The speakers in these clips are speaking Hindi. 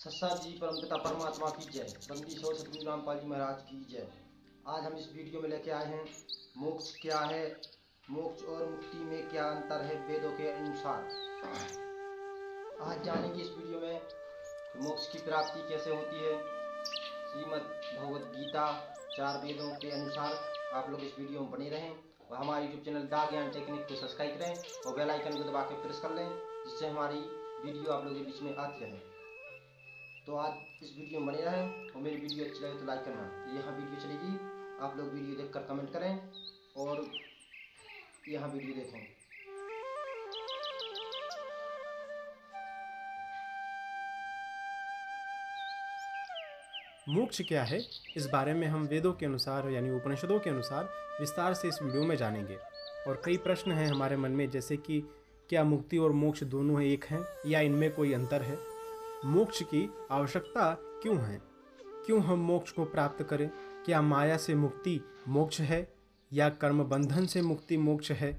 सत्सा जी परमपिता परमात्मा की जय, बंदी छोड़ सतगुरु रामपाल जी महाराज की जय। आज हम इस वीडियो में लेके आए हैं मोक्ष क्या है, मोक्ष और मुक्ति में क्या अंतर है वेदों के अनुसार। आज जानेंगे इस वीडियो में मोक्ष की प्राप्ति कैसे होती है। श्रीमद् भगवद गीता 4 वेदों के अनुसार आप लोग इस वीडियो में बने रहें और हमारे यूट्यूब चैनल दा ज्ञान टेक्निक को सब्सक्राइब करें और बेल आइकन को दबा के प्रेस कर लें, जिससे हमारी वीडियो आप लोगों के बीच में आती रहे। तो आज इस वीडियो में बने रहें और मेरी वीडियो अच्छी लगे तो लाइक करना। तो यहाँ वीडियो चलेगी, आप लोग वीडियो देखकर कमेंट करें और यहाँ वीडियो देखें। मोक्ष क्या है, इस बारे में हम वेदों के अनुसार यानी उपनिषदों के अनुसार विस्तार से इस वीडियो में जानेंगे। और कई प्रश्न हैं हमारे मन में, जैसे कि क्या मुक्ति और मोक्ष दोनों एक हैं या इनमें कोई अंतर है, मोक्ष की आवश्यकता क्यों है, क्यों हम मोक्ष को प्राप्त करें, क्या माया से मुक्ति मोक्ष है या कर्म बंधन से मुक्ति मोक्ष है।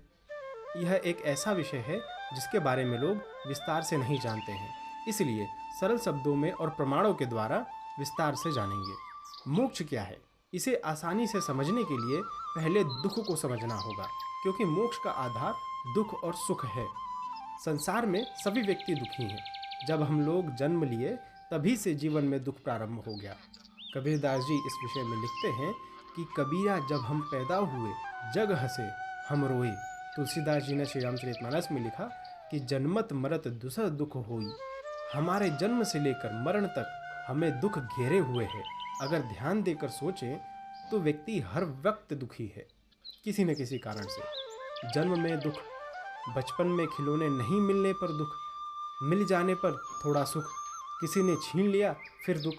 यह एक ऐसा विषय है जिसके बारे में लोग विस्तार से नहीं जानते हैं, इसलिए सरल शब्दों में और प्रमाणों के द्वारा विस्तार से जानेंगे। मोक्ष क्या है, इसे आसानी से समझने के लिए पहले दुख को समझना होगा, क्योंकि मोक्ष का आधार दुख और सुख है। संसार में सभी व्यक्ति दुखी हैं। जब हम लोग जन्म लिए तभी से जीवन में दुख प्रारंभ हो गया। कबीरदास जी इस विषय में लिखते हैं कि कबीरा जब हम पैदा हुए जग हंसे हम रोए। तुलसीदास जी ने श्री रामचरितमानस में लिखा कि जन्मत मरत दुसह दुख होई। हमारे जन्म से लेकर मरण तक हमें दुख घेरे हुए है। अगर ध्यान देकर सोचें तो व्यक्ति हर वक्त दुखी है, किसी न किसी कारण से। जन्म में दुख, बचपन में खिलौने नहीं मिलने पर दुख, मिल जाने पर थोड़ा सुख, किसी ने छीन लिया फिर दुख।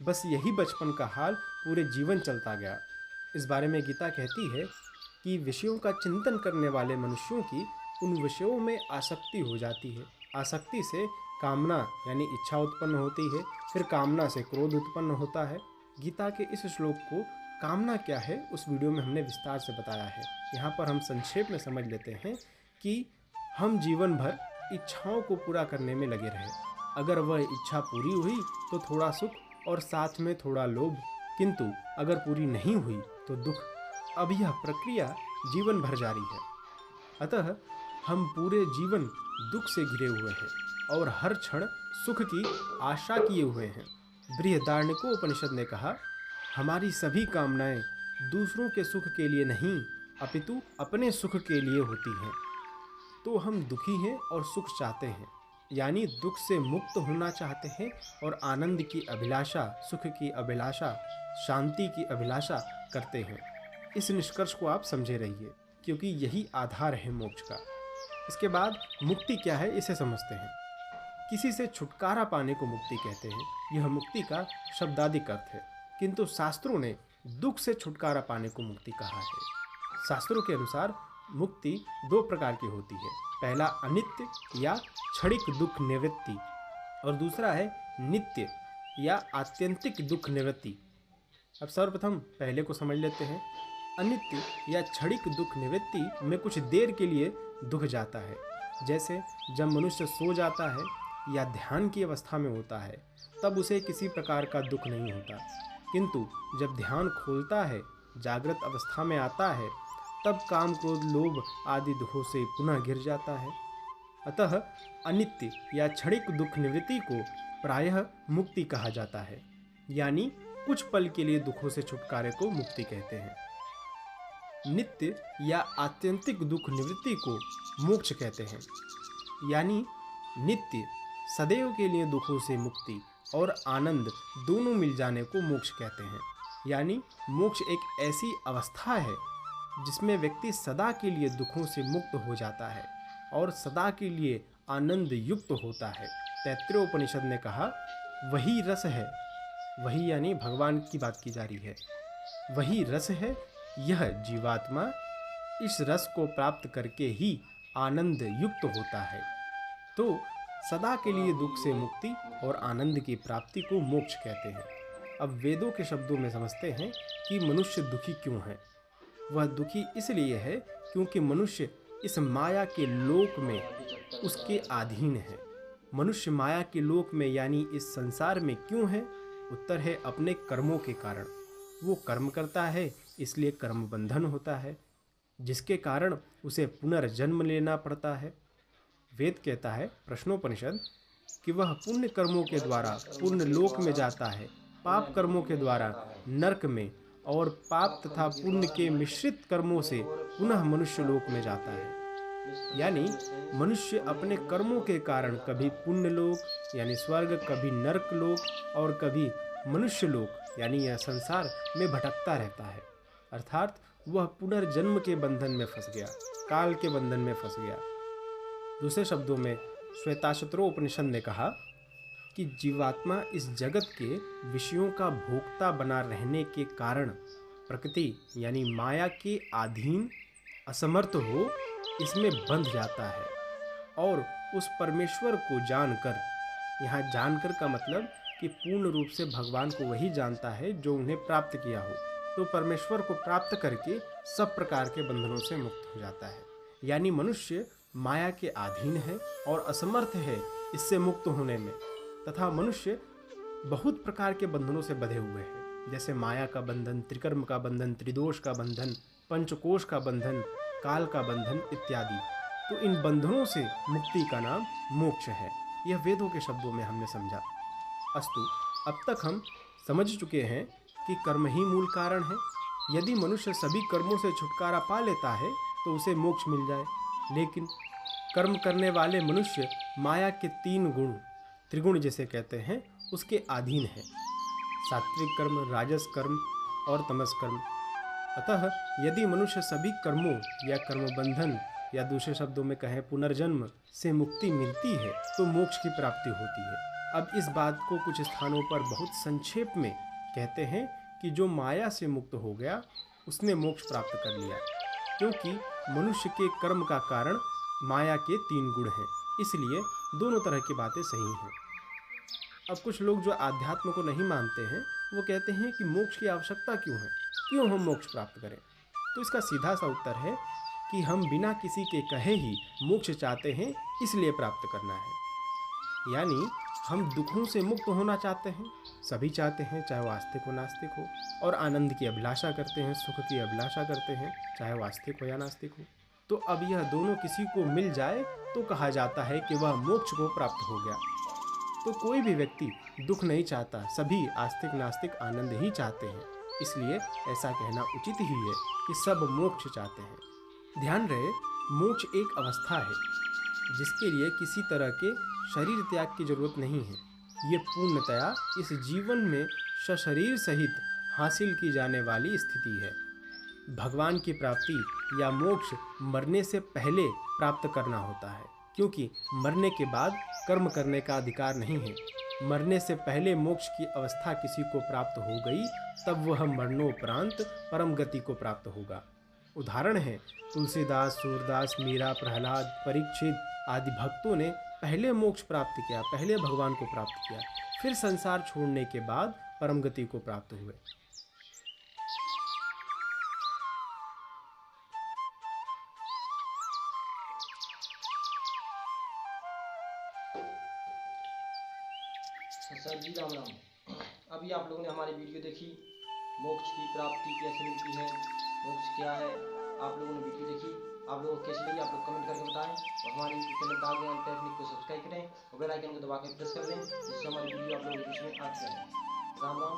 बस यही बचपन का हाल पूरे जीवन चलता गया। इस बारे में गीता कहती है कि विषयों का चिंतन करने वाले मनुष्यों की उन विषयों में आसक्ति हो जाती है। आसक्ति से कामना यानी इच्छा उत्पन्न होती है, फिर कामना से क्रोध उत्पन्न होता है। गीता के इस श्लोक को कामना क्या है उस वीडियो में हमने विस्तार से बताया है। यहाँ पर हम संक्षेप में समझ लेते हैं कि हम जीवन भर इच्छाओं को पूरा करने में लगे रहे। अगर वह इच्छा पूरी हुई तो थोड़ा सुख और साथ में थोड़ा लोभ, किंतु अगर पूरी नहीं हुई तो दुख। अब यह प्रक्रिया जीवन भर जारी है। अतः हम पूरे जीवन दुख से घिरे हुए हैं और हर क्षण सुख की आशा किए हुए हैं। बृहदारण्यकोपनिषद ने कहा, हमारी सभी कामनाएं दूसरों के सुख के लिए नहीं अपितु अपने सुख के लिए होती हैं। तो हम दुखी हैं और सुख चाहते हैं, यानी दुख से मुक्त होना चाहते हैं और आनंद की अभिलाषा, सुख की अभिलाषा, शांति की अभिलाषा करते हैं। इस निष्कर्ष को आप समझे रहिए, क्योंकि यही आधार है मोक्ष का। इसके बाद मुक्ति क्या है इसे समझते हैं। किसी से छुटकारा पाने को मुक्ति कहते हैं। यह मुक्ति का शब्दाधिक अर्थ है, किंतु शास्त्रों ने दुख से छुटकारा पाने को मुक्ति कहा है। शास्त्रों के अनुसार मुक्ति 2 प्रकार की होती है। पहला अनित्य या क्षणिक दुख निवृत्ति और दूसरा है नित्य या आत्यंतिक दुख निवृत्ति। अब सर्वप्रथम पहले को समझ लेते हैं। अनित्य या क्षणिक दुख निवृत्ति में कुछ देर के लिए दुख जाता है, जैसे जब मनुष्य सो जाता है या ध्यान की अवस्था में होता है तब उसे किसी प्रकार का दुख नहीं होता, किंतु जब ध्यान खोलता है, जागृत अवस्था में आता है, तब काम क्रोध लोभ आदि दुखों से पुनः घिर जाता है। अतः अनित्य या क्षणिक दुख निवृत्ति को प्रायः मुक्ति कहा जाता है, यानी कुछ पल के लिए दुखों से छुटकारे को मुक्ति कहते हैं। नित्य या आत्यंतिक दुख निवृत्ति को मोक्ष कहते हैं, यानी नित्य सदैव के लिए दुखों से मुक्ति और आनंद दोनों मिल जाने को मोक्ष कहते हैं। यानी मोक्ष एक ऐसी अवस्था है जिसमें व्यक्ति सदा के लिए दुखों से मुक्त हो जाता है और सदा के लिए आनंद युक्त होता है। तैत्तिरीय उपनिषद ने कहा, वही रस है, वही यानी भगवान की बात की जा रही है, वही रस है, यह जीवात्मा इस रस को प्राप्त करके ही आनंद युक्त होता है। तो सदा के लिए दुख से मुक्ति और आनंद की प्राप्ति को मोक्ष कहते हैं। अब वेदों के शब्दों में समझते हैं कि मनुष्य दुखी क्यों है। वह दुखी इसलिए है क्योंकि मनुष्य इस माया के लोक में उसके अधीन है। मनुष्य माया के लोक में यानी इस संसार में क्यों है? उत्तर है अपने कर्मों के कारण। वो कर्म करता है, इसलिए कर्म बंधन होता है, जिसके कारण उसे पुनर्जन्म लेना पड़ता है। वेद कहता है प्रश्नोपनिषद कि वह पुण्य कर्मों के द्वारा पूर्ण लोक में जाता है, पाप कर्मों के द्वारा नरक में, और पाप तथा पुण्य के मिश्रित कर्मों से पुनः मनुष्य लोक में जाता है। यानी मनुष्य अपने कर्मों के कारण कभी पुण्य लोक यानी स्वर्ग, कभी नरक लोक और कभी मनुष्य लोक यानी यह संसार में भटकता रहता है। अर्थात वह पुनर्जन्म के बंधन में फंस गया, काल के बंधन में फंस गया। दूसरे शब्दों में श्वेताश्वतरो उपनिषद ने कहा कि जीवात्मा इस जगत के विषयों का भोक्ता बना रहने के कारण प्रकृति यानी माया के अधीन असमर्थ हो इसमें बंध जाता है, और उस परमेश्वर को जानकर, यहाँ जानकर का मतलब कि पूर्ण रूप से भगवान को वही जानता है जो उन्हें प्राप्त किया हो, तो परमेश्वर को प्राप्त करके सब प्रकार के बंधनों से मुक्त हो जाता है। यानी मनुष्य माया के अधीन है और असमर्थ है इससे मुक्त होने में, तथा मनुष्य बहुत प्रकार के बंधनों से बंधे हुए हैं, जैसे माया का बंधन, त्रिकर्म का बंधन, त्रिदोष का बंधन, पंचकोश का बंधन, काल का बंधन इत्यादि। तो इन बंधनों से मुक्ति का नाम मोक्ष है। यह वेदों के शब्दों में हमने समझा। अस्तु, अब तक हम समझ चुके हैं कि कर्म ही मूल कारण है। यदि मनुष्य सभी कर्मों से छुटकारा पा लेता है तो उसे मोक्ष मिल जाए, लेकिन कर्म करने वाले मनुष्य माया के 3 गुण, त्रिगुण जिसे कहते हैं, उसके अधीन है, सात्विक कर्म, राजस कर्म और तमस कर्म। अतः यदि मनुष्य सभी कर्मों या कर्म बंधन या दूसरे शब्दों में कहें पुनर्जन्म से मुक्ति मिलती है तो मोक्ष की प्राप्ति होती है। अब इस बात को कुछ स्थानों पर बहुत संक्षेप में कहते हैं कि जो माया से मुक्त हो गया उसने मोक्ष प्राप्त कर लिया, क्योंकि मनुष्य के कर्म का कारण माया के 3 गुण हैं, इसलिए दोनों तरह की बातें सही हैं। अब कुछ लोग जो आध्यात्म को नहीं मानते हैं वो कहते हैं कि मोक्ष की आवश्यकता क्यों है, क्यों हम मोक्ष प्राप्त करें? तो इसका सीधा सा उत्तर है कि हम बिना किसी के कहे ही मोक्ष चाहते हैं, इसलिए प्राप्त करना है। यानी हम दुखों से मुक्त होना चाहते हैं, सभी चाहते हैं, चाहे वो आस्तिक हो नास्तिक हो, और आनंद की अभिलाषा करते हैं, सुख की अभिलाषा करते हैं, चाहे वो आस्तिक हो या नास्तिक हो। तो अब यह दोनों किसी को मिल जाए तो कहा जाता है कि वह मोक्ष को प्राप्त हो गया। तो कोई भी व्यक्ति दुख नहीं चाहता, सभी आस्तिक नास्तिक आनंद ही चाहते हैं, इसलिए ऐसा कहना उचित ही है कि सब मोक्ष चाहते हैं। ध्यान रहे, मोक्ष एक अवस्था है जिसके लिए किसी तरह के शरीर त्याग की जरूरत नहीं है। ये पूर्णतया इस जीवन में सशरीर सहित हासिल की जाने वाली स्थिति है। भगवान की प्राप्ति या मोक्ष मरने से पहले प्राप्त करना होता है, क्योंकि मरने के बाद कर्म करने का अधिकार नहीं है। मरने से पहले मोक्ष की अवस्था किसी को प्राप्त हो गई तब वह मरणोपरांत परम गति को प्राप्त होगा। उदाहरण है तुलसीदास, सूरदास, मीरा, प्रहलाद, परीक्षित आदि भक्तों ने पहले मोक्ष प्राप्त किया, पहले भगवान को प्राप्त किया, फिर संसार छोड़ने के बाद परम गति को प्राप्त हुए। सर जी राम राम। अभी आप लोगों ने हमारी वीडियो देखी, मोक्ष की प्राप्ति कैसे मिलती है, मोक्ष क्या है, आप लोगों ने वीडियो देखी। आप लोगों को कैसी लगी आप लोग कमेंट करके बताएं, और हमारे यूट्यूब चैनल दाग ज्ञान टेक्निक को सब्सक्राइब करें और बेल आइकन को दबा के प्रेस कर दें, जिससे हमारी वीडियो आप लोगों को बीच में आती रहे। राम राम।